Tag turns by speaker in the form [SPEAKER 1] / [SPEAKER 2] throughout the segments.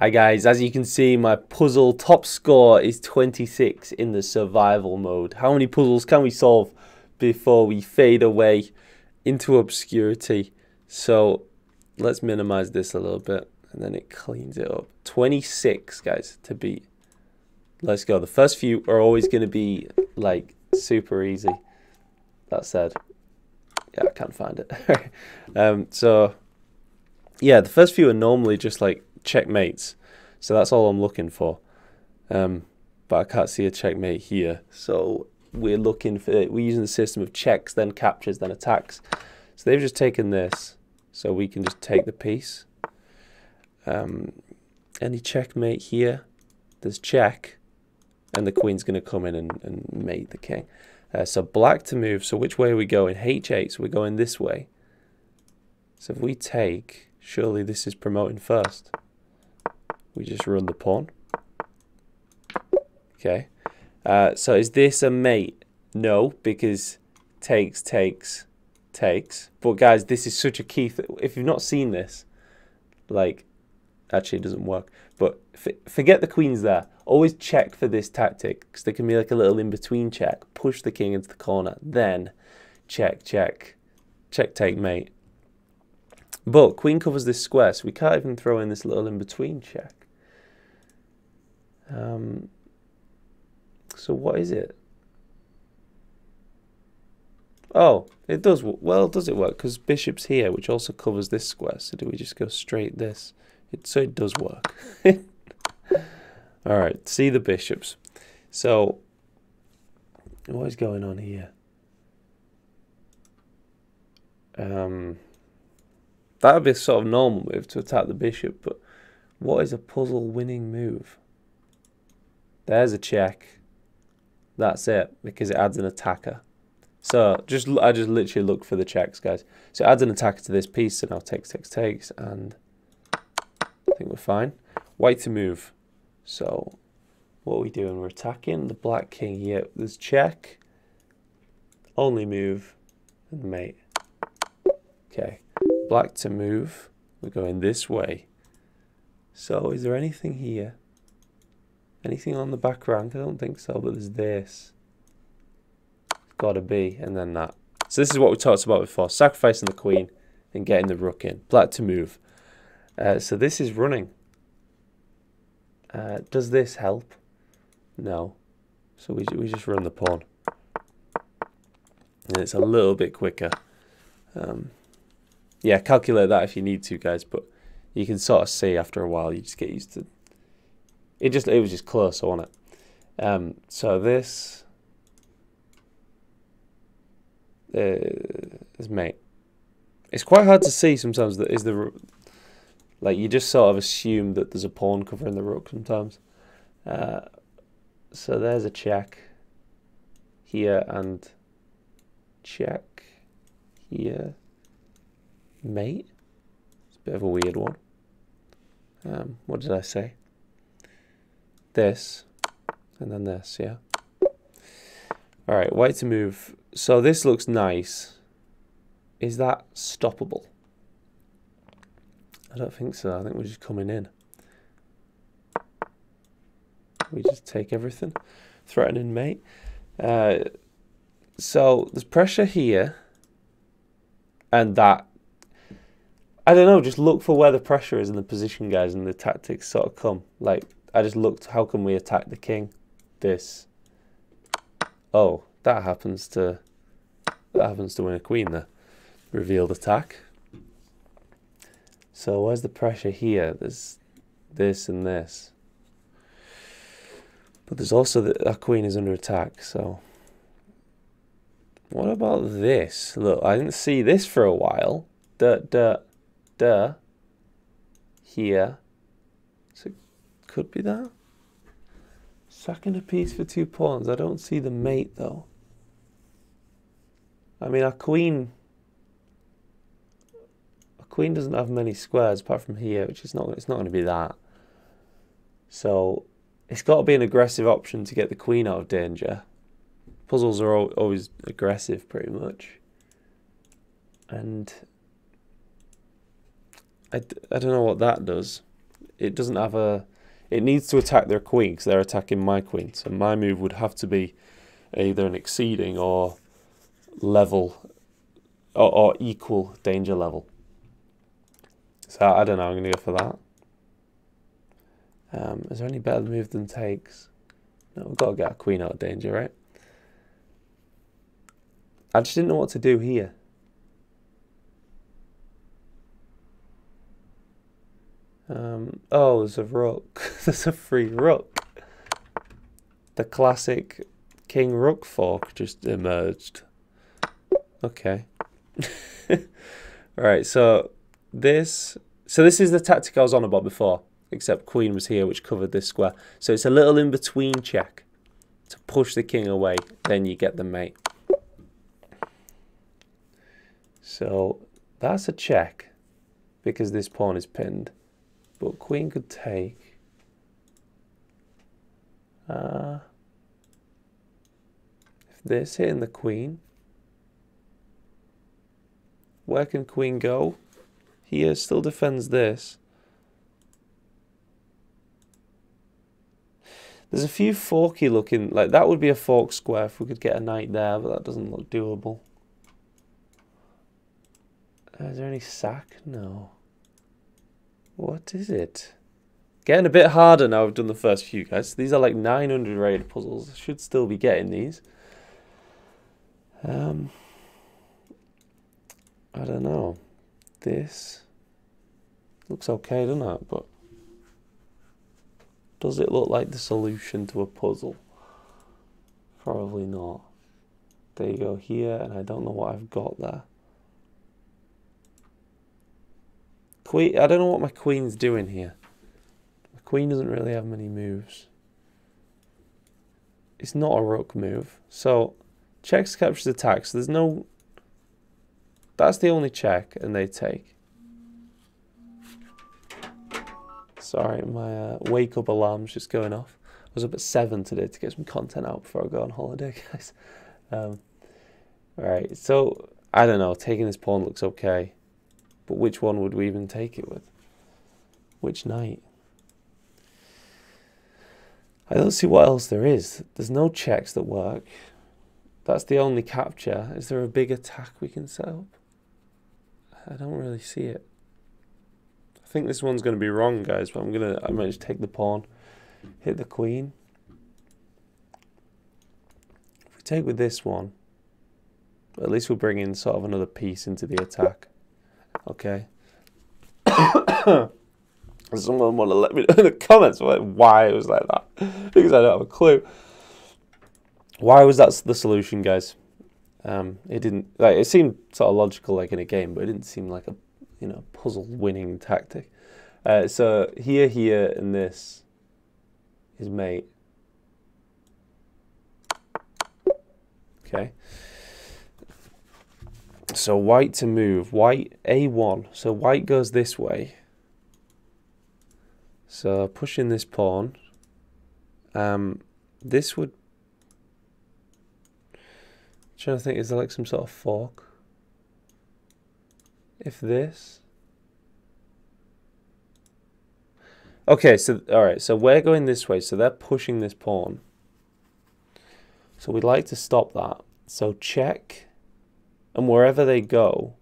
[SPEAKER 1] Hi guys, as you can see, my puzzle top score is 26 in the survival mode. How many puzzles can we solve before we fade away into obscurity? So let's minimize this a little bit and then it cleans it up. 26 guys to beat. Let's go. The first few are always going to be like super easy. That said, yeah, I can't find it. So yeah, the first few are normally just like checkmates, so that's all I'm looking for, but I can't see a checkmate here, so we're using the system of checks, then captures, then attacks. So they've just taken this, so we can just take the piece. Any checkmate here, there's check, and the queen's going to come in and mate the king. So black to move, so which way are we going? H8, so we're going this way. So if we take, surely this is promoting first. We just run the pawn. Okay. So is this a mate? No, because takes. But guys, this is such a key thing. If you've not seen this, like, actually it doesn't work. But forget the queen's there. Always check for this tactic, because there can be like a little in-between check. Push the king into the corner. Then check. Check, take, mate. But queen covers this square, so we can't even throw in this little in-between check. So what is it? Oh, it does. Well, does it work? Because bishop's here, which also covers this square. So do we just go straight this? So it does work. All right, see the bishops. So what is going on here? That would be a sort of normal move to attack the bishop, but what is a puzzle winning move? There's a check. That's it, because it adds an attacker. So I just literally look for the checks, guys. So it adds an attacker to this piece, so now takes, and I think we're fine. White to move. So what are we doing? We're attacking the black king here. There's check, only move, and mate. Okay. Black to move. We're going this way. So is there anything here? Anything on the back rank? I don't think so, but there's this. It's got to be, and then that. So this is what we talked about before. Sacrificing the queen and getting the rook in. Black to move. So this is running. Does this help? No. So we just run the pawn. And it's a little bit quicker. Yeah, calculate that if you need to, guys, but you can sort of see after a while, you just get used to it. It was just close, wasn't it? So this is mate. It's quite hard to see sometimes that is the, like, you just sort of assume that there's a pawn covering the rook sometimes. So there's a check here and check here. Mate. It's a bit of a weird one. What did I say? This. And then this, yeah. Alright, white to move. So this looks nice. Is that stoppable? I don't think so. I think we're just coming in. We just take everything. Threatening mate. So there's pressure here. And that. I don't know, just look for where the pressure is in the position, guys, and the tactics sort of come. Like, I just looked, how can we attack the king? This. Oh, that happens to win a queen there. Revealed attack. So where's the pressure here? There's this and this. But there's also our queen is under attack, so. What about this? Look, I didn't see this for a while. Here. So it could be that. Sacking a piece for 2 pawns. I don't see the mate though. I mean, our queen doesn't have many squares apart from here, which is it's not going to be that. So it's got to be an aggressive option to get the queen out of danger. Puzzles are always aggressive pretty much. And I don't know what that does. it doesn't have a... It needs to attack their queen because they're attacking my queen. So my move would have to be either an exceeding or level or equal danger level. So I don't know, I'm going to go for that. Is there any better move than takes? No, we've got to get our queen out of danger, right? I just didn't know what to do here. Oh, there's a rook. There's a free rook. The classic king rook fork just emerged. Okay. Alright, so this is the tactic I was on about before, except queen was here, which covered this square. So it's a little in-between check to push the king away, then you get the mate. So that's a check because this pawn is pinned. But queen could take. If this hitting the queen, where can queen go? Here still defends this. There's a few forky looking, like that would be a fork square if we could get a knight there, but that doesn't look doable. Is there any sack? No. What is it? Getting a bit harder now I've done the first few, guys. These are like 900 rated puzzles. I should still be getting these. I don't know. This looks okay, doesn't it? But does it look like the solution to a puzzle? Probably not. There you go here, and I don't know what I've got there. Queen, I don't know what my queen's doing here. My queen doesn't really have many moves. It's not a rook move. So, checks captures attack. So there's no... That's the only check, and they take. Sorry, my wake up alarm's just going off. I was up at 7 today to get some content out before I go on holiday, guys. Alright, so, I don't know. Taking this pawn looks okay. But which one would we even take it with? Which knight? I don't see what else there is. There's no checks that work. That's the only capture. Is there a big attack we can set up? I don't really see it. I think this one's going to be wrong, guys, but I might just take the pawn, hit the queen. If we take with this one, at least we'll bring in sort of another piece into the attack. Okay. Someone want to let me know in the comments why it was like that, because I don't have a clue. Why was that the solution, guys? It didn't, like, it seemed sort of logical, like in a game, but it didn't seem like a, you know, puzzle winning tactic. So here, and this is mate. Okay. So white to move. White A1. So white goes this way. So pushing this pawn. This would... I'm trying to think, is there like some sort of fork? If this... Okay, so, alright, so we're going this way. So they're pushing this pawn. So we'd like to stop that. So check... And wherever they go,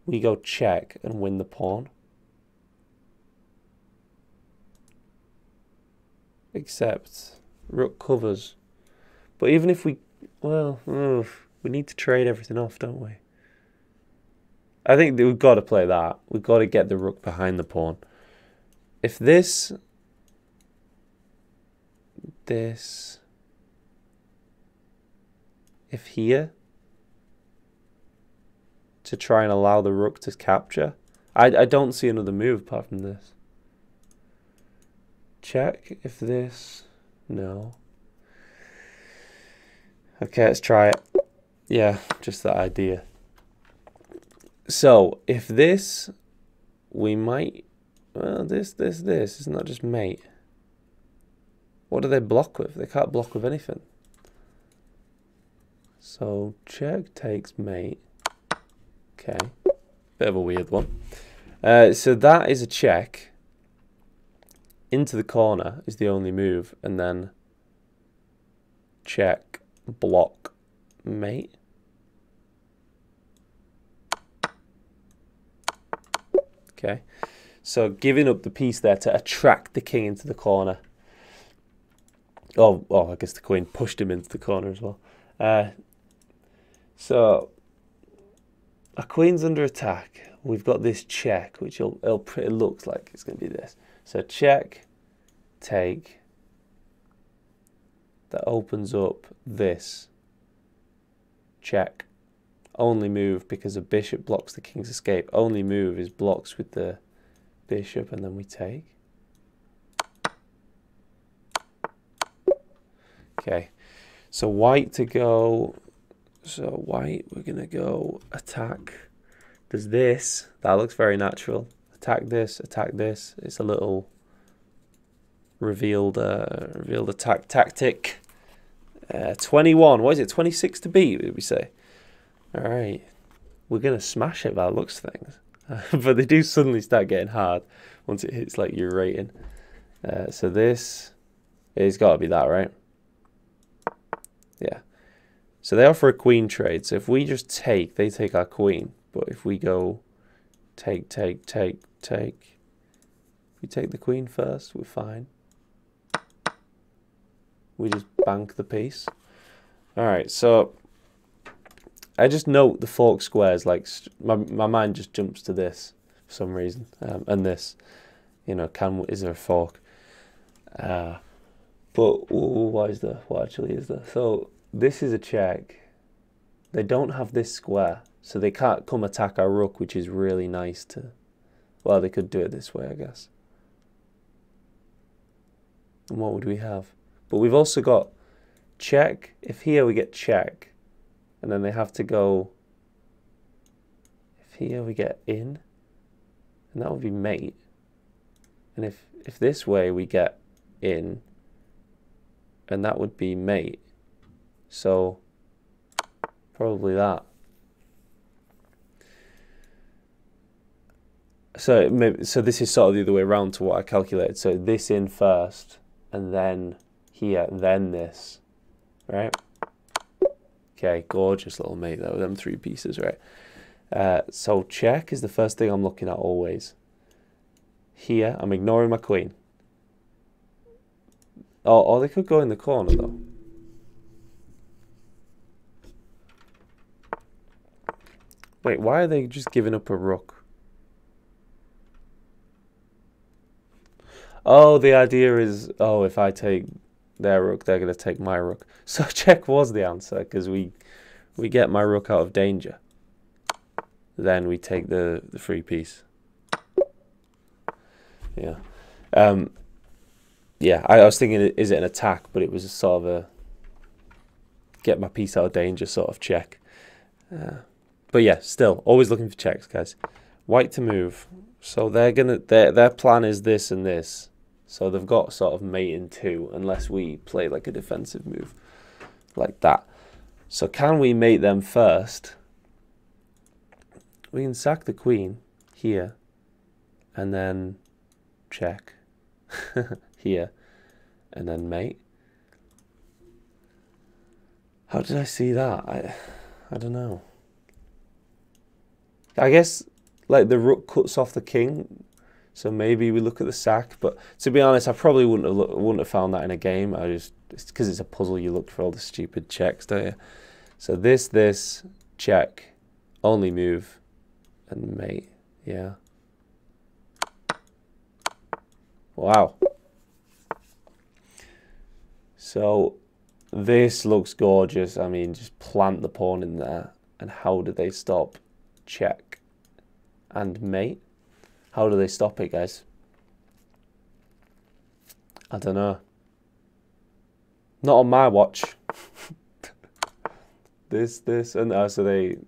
[SPEAKER 1] we go check and win the pawn. Except rook covers. But even if we... Well, we need to trade everything off, don't we? I think that we've got to play that. We've got to get the rook behind the pawn. If this... This... If here... to try and allow the rook to capture. I don't see another move apart from this. Check if this... No. Okay, let's try it. Yeah, just that idea. So, if this... We might... Well, this. Isn't that just mate? What do they block with? They can't block with anything. So, check takes mate. Okay, bit of a weird one. So that is a check. into the corner is the only move, and then check, block, mate. Okay, so giving up the piece there to attract the king into the corner. Oh, I guess the queen pushed him into the corner as well. So our queen's under attack. We've got this check, which it looks like it's going to be this. So check, take. That opens up this. Check. Only move because a bishop blocks the king's escape. Only move is blocks with the bishop, and then we take. Okay, so white to go. So white, we're going to go attack. Does this. That looks very natural. Attack this, attack this. It's a little revealed attack tactic. 21. What is it? 26 to beat, did we say? All right. We're going to smash it by the looks of things. But they do suddenly start getting hard once it hits like your rating. So this, it's got to be that, right? Yeah. So they offer a queen trade. So if we just take, they take our queen. But if we go take, we take the queen first, we're fine. We just bank the piece. All right, so I just note the fork squares. Like my mind just jumps to this for some reason, and this, you know, is there a fork? But what actually is there? So this is a check. They don't have this square, so they can't come attack our rook, which is really nice to. Well, they could do it this way, I guess. And what would we have? But we've also got check. If here we get check, and then they have to go. If here we get in, and that would be mate. And if this way we get in, and that would be mate. So probably that. So this is sort of the other way around to what I calculated. So this in first, and then here, then this, right? Okay, gorgeous little mate though, them three pieces, right? So check is the first thing I'm looking at always. Here, I'm ignoring my queen. Oh, or they could go in the corner though. Wait, why are they just giving up a rook? Oh, the idea is, oh, if I take their rook, they're going to take my rook. So check was the answer, because we get my rook out of danger. Then we take the free piece. Yeah. Yeah, I was thinking, is it an attack? But it was a sort of a get my piece out of danger sort of check. But yeah, still, always looking for checks, guys. White to move. So they're gonna their plan is this and this. So they've got sort of mate in two, unless we play like a defensive move like that. So can we mate them first? We can sack the queen here, and then check here, and then mate. How did I see that? I don't know. I guess like the rook cuts off the king, so maybe we look at the sack. But to be honest, I probably wouldn't have found that in a game. It's because it's a puzzle. You look for all the stupid checks, don't you? So this check, only move, and mate. Yeah. Wow. So this looks gorgeous. I mean, just plant the pawn in there. And how do they stop? Check and mate. How do they stop it, guys? I don't know. Not on my watch. this, and so they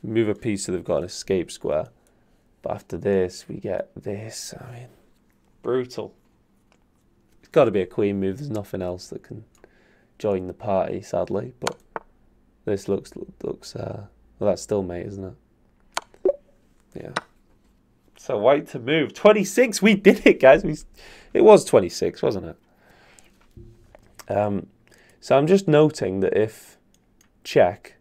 [SPEAKER 1] move a piece so they've got an escape square. But after this, we get this. I mean, brutal. It's got to be a queen move. There's nothing else that can join the party, sadly. But this looks well, that's still mate, isn't it? Yeah. So white to move. 26. We did it, guys. It was 26, wasn't it? So I'm just noting that if check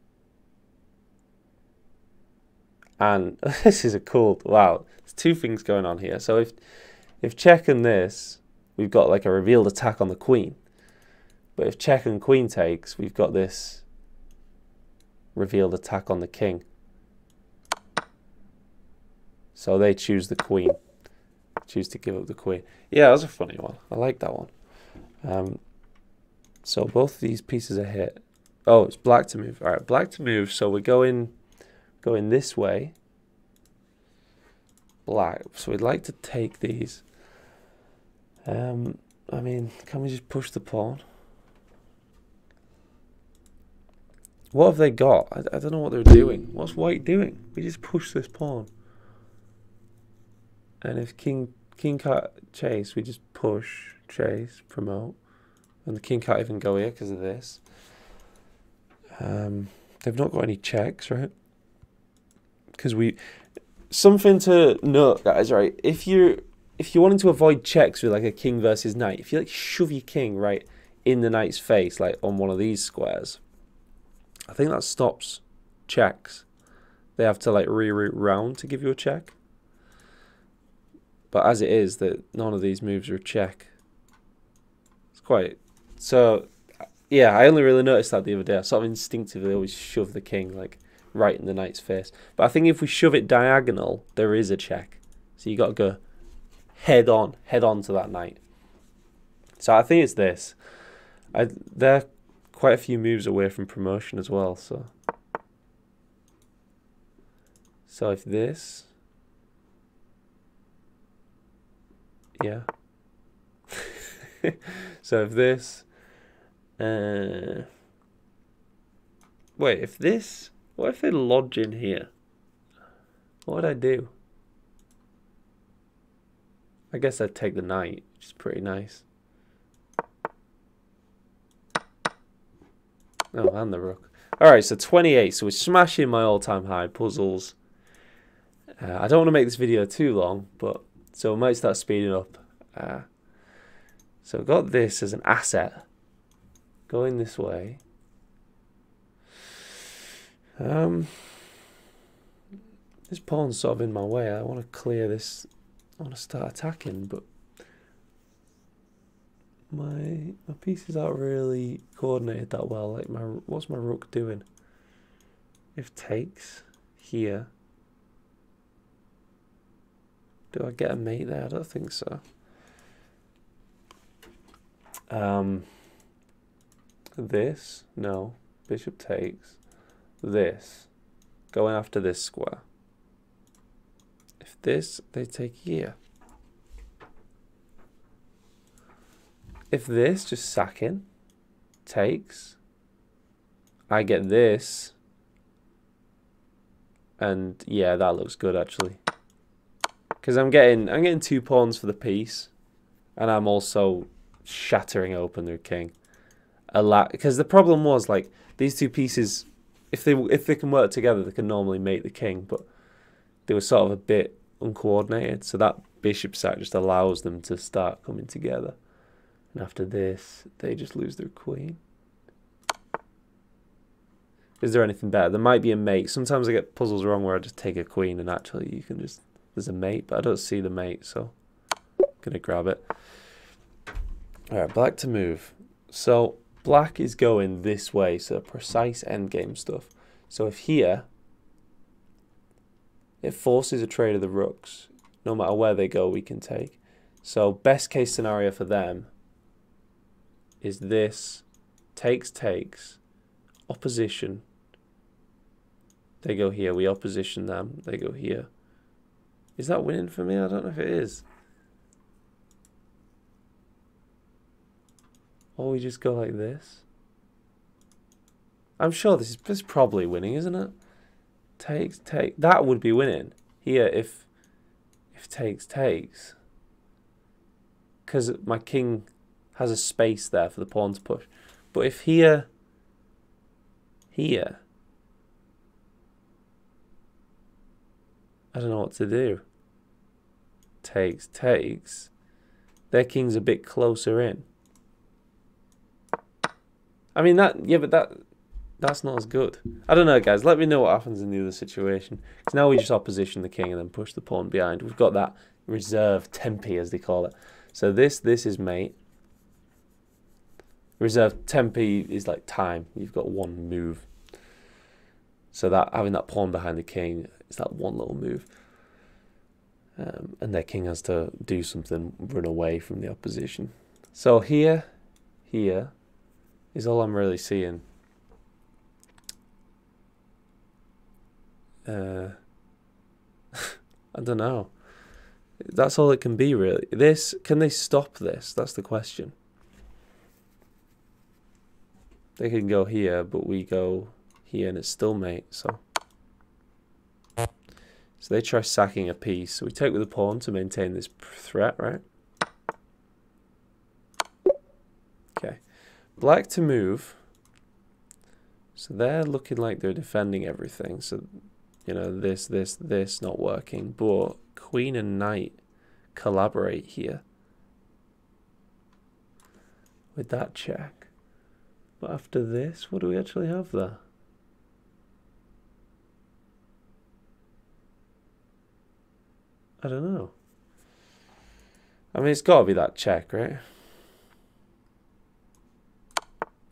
[SPEAKER 1] and this is a cool, wow, there's two things going on here. So if check and this, we've got like a revealed attack on the queen. But if check and queen takes, we've got this revealed attack on the king. So they choose the queen. Choose to give up the queen. Yeah, that was a funny one. I like that one. So both of these pieces are hit. Oh, it's black to move. All right, black to move. So we're going this way. Black. So we'd like to take these. I mean, can we just push the pawn? What have they got? I don't know what they're doing. What's white doing? We just push this pawn. And if king can't chase, we just push, chase, promote. And the king can't even go here because of this. They've not got any checks, right? Because something to note, guys, right? If you're wanting to avoid checks with like a king versus knight, if you like shove your king right in the knight's face, like on one of these squares, I think that stops checks. They have to like reroute round to give you a check. But as it is, that none of these moves are a check. It's quite... So, yeah, I only really noticed that the other day. I sort of instinctively always shove the king like right in the knight's face. But I think if we shove it diagonal, there is a check. So you got to go head on to that knight. So I think it's this. They're quite a few moves away from promotion as well. So if this... Yeah. So if this... wait, if this... What if they lodge in here? What would I do? I guess I'd take the knight, which is pretty nice. Oh, and the rook. Alright, so 28. So we're smashing my all-time high puzzles. I don't want to make this video too long, but... So I might start speeding up. So I've got this as an asset. Going this way. This pawn's sort of in my way. I want to clear this. I want to start attacking, but my pieces aren't really coordinated that well. Like what's my rook doing? If takes here. Do I get a mate there? I don't think so. This, no. Bishop takes. This. Going after this square. If this, they take here. If this, just sacking. Takes. I get this. And yeah, that looks good actually. Because I'm getting 2 pawns for the piece. And I'm also shattering open their king. Because the problem was like these 2 pieces, if they can work together, they can normally mate the king, but they were sort of a bit uncoordinated. So that bishop sack just allows them to start coming together. And after this, they just lose their queen. Is there anything better? There might be a mate. Sometimes I get puzzles wrong where I just take a queen and actually you can just... There's a mate, but I don't see the mate, so I'm going to grab it. Alright, black to move. So black is going this way, so precise endgame stuff. So if here, it forces a trade of the rooks. No matter where they go, we can take. So best case scenario for them is this, takes, opposition. They go here, we opposition them, they go here. Is that winning for me? I don't know if it is. Or we just go like this. I'm sure this is probably winning, isn't it? Takes. That would be winning. Here, if takes. Because my king has a space there for the pawn to push. But if here, I don't know what to do. takes, takes. Their king's a bit closer in. I mean, that's not as good. I don't know, guys. Let me know what happens in the other situation. Because now we just opposition the king and then push the pawn behind. We've got that reserve tempi, as they call it. So this is mate. Reserve tempi is like time. You've got one move. So that having that pawn behind the king is that one little move. And their king has to do something, run away from the opposition. So here is all I'm really seeing. I don't know. That's all it can be, really. Can they stop this? That's the question. They can go here, but we go here and it's still mate, so they try sacking a piece. So we take with the pawn to maintain this threat, right? Okay. Black to move. So they're looking like they're defending everything. So, you know, this not working. But queen and knight collaborate here with that check. But after this, what do we actually have there? I don't know. I mean, it's got to be that check, right?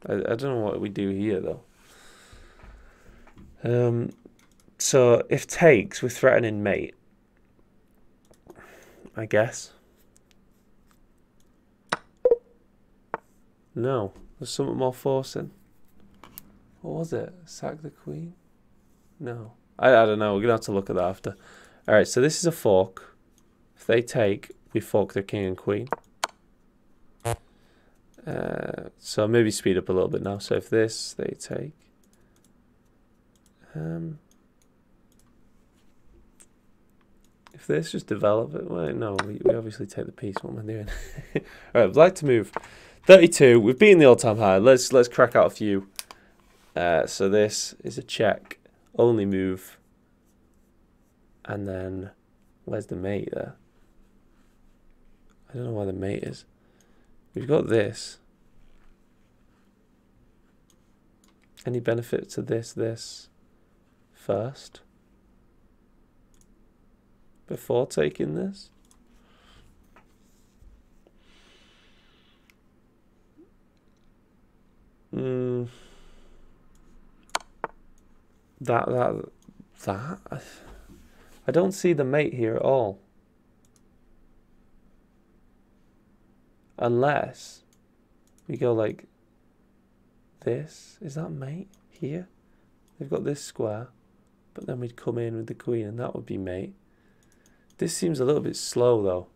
[SPEAKER 1] I don't know what we do here, though. So, if takes, we're threatening mate. I guess. No. There's something more forcing. What was it? Sack the queen? No. I don't know. We're going to have to look at that after. Alright, so this is a fork. If they take, we fork their king and queen. So maybe speed up a little bit now. So if this, they take. If this, just develop it. Well, no, we obviously take the piece. What am I doing? Alright, I'd like to move. 32. We've beaten the all-time high. Let's crack out a few. So this is a check. Only move. And then, where's the mate there? I don't know where the mate is. We've got this. Any benefit to this first? Before taking this? That. I don't see the mate here at all. Unless we go like this. Is that mate here? They've got this square, but then we'd come in with the queen and that would be mate. This seems a little bit slow though.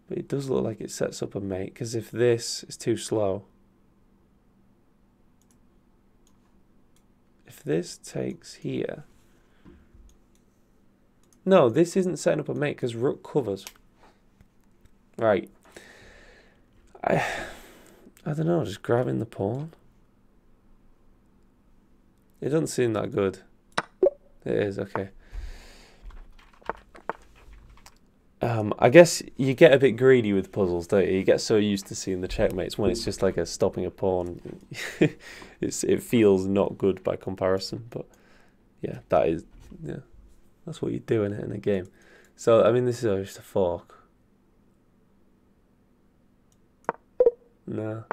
[SPEAKER 1] But it does look like it sets up a mate, because if this is too slow, if this takes here, no, this isn't setting up a mate because rook covers. Right. I don't know, just grabbing the pawn. It doesn't seem that good. It is, okay. I guess you get a bit greedy with puzzles, don't you? You get so used to seeing the checkmates when it's just like a stopping a pawn. It feels not good by comparison, but yeah, that's what you do in a game. So I mean, this is just a fork. No.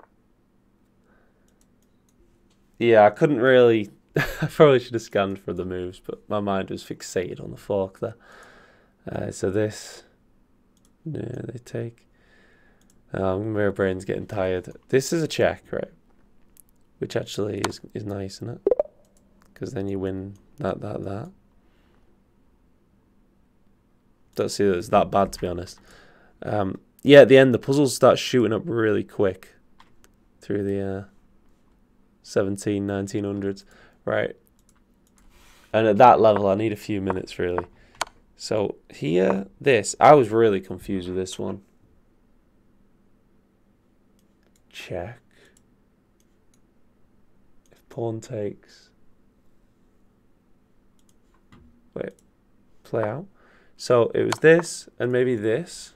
[SPEAKER 1] Yeah, I couldn't really. I probably should have scanned for the moves, but my mind was fixated on the fork there. So this. Yeah, they take. My brain's getting tired. This is a check, right? Which actually is nice, isn't it? Because then you win that. Don't see that it's that bad, to be honest. Yeah, at the end, the puzzles start shooting up really quick through the 1900s, right? And at that level, I need a few minutes, really. So here, I was really confused with this one. Check. If pawn takes. Wait, play out. So it was this and maybe this.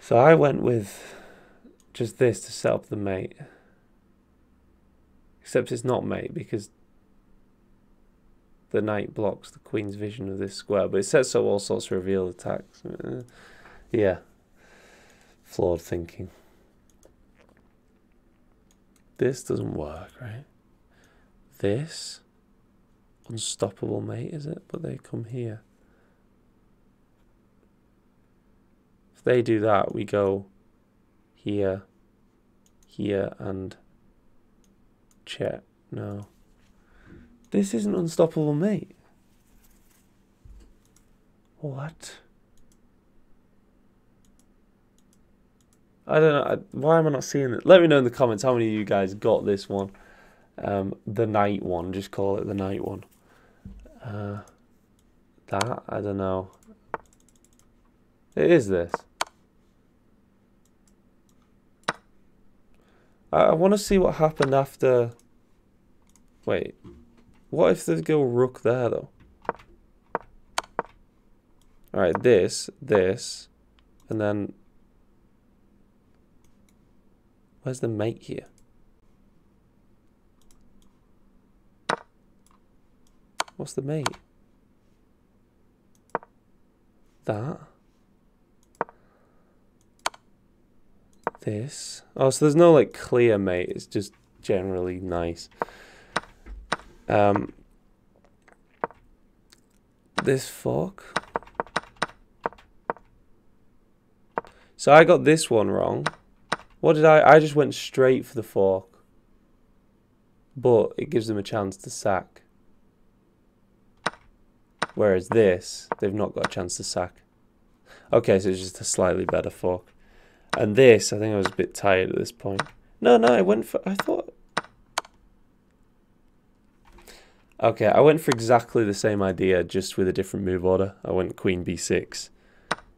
[SPEAKER 1] So I went with just this to set up the mate. Except it's not mate because the knight blocks the queen's vision of this square. But it sets up all sorts of revealed attacks. Yeah. Flawed thinking. This doesn't work, right? This. Unstoppable mate, is it? But they come here. If they do that, we go here, here, and check. No. This isn't unstoppable mate. What? I don't know. Why am I not seeing it? Let me know in the comments how many of you guys got this one. The night one. Just call it the night one. That? I don't know. It is this. I want to see what happened after... Wait. What if they go rook there, though? Alright, this, and then... Where's the mate here? What's the mate? That. This. Oh, so there's no like clear mate. It's just generally nice. This fork. So I got this one wrong. What did I just went straight for the fork. But it gives them a chance to sack. Whereas this, they've not got a chance to sack. Okay, so it's just a slightly better fork. And this, I think I was a bit tired at this point. No, I went for... I thought... Okay, I went for exactly the same idea, just with a different move order. I went queen b6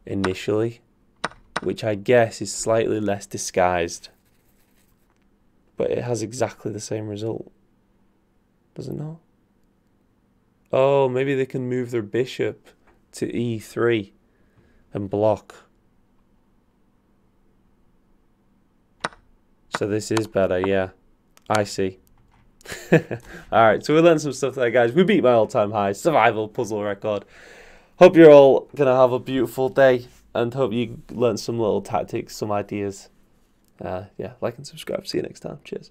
[SPEAKER 1] initially, which I guess is slightly less disguised. But it has exactly the same result. Does it not? Oh, maybe they can move their bishop to e3 and block. So this is better, yeah. I see. Alright, so we learned some stuff there, guys. We beat my all-time high survival puzzle record. Hope you're all going to have a beautiful day and hope you learned some little tactics, some ideas. Yeah, like and subscribe. See you next time. Cheers.